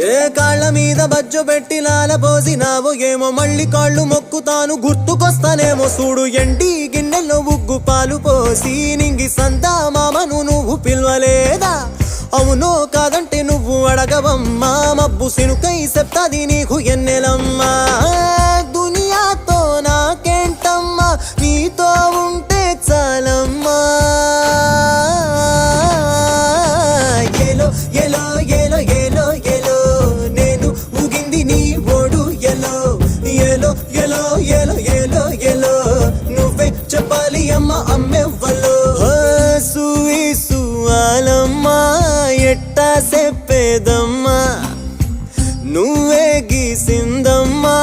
ఏ కాళ్ళ మీద బజ్జు పెట్టి లాలపోసినావో ఏమో మళ్ళీ కాళ్ళు మొక్కుతాను గుర్తుకొస్తానేమో చూడు ఎండి గిన్నెల్లో ఉగ్గు పాలు పోసి నింగి సంతా మామను నువ్వు పిలవలేదా అవునో కాదంటే నువ్వు అడగవమ్మా మబ్బు సినుకై చెప్తాది నీకు ఎన్నెలమ్మా దునియాతో నాకేంటమ్మా నీతో ఉంటే చాలమ్మా ఎలో ఎలో ఎలో ఎలో ఎలో నేను ఊగింది నీ ఓడు ఎలో ఎలో ఎలో ఎలో ఎలో ఎలో నువ్వే చెప్పాలి అమ్మ అమ్మెవ్వలో సూసు ఆలమ్మా ఎట్టా చెప్పేదమ్మా నువ్వే గీసిందమ్మా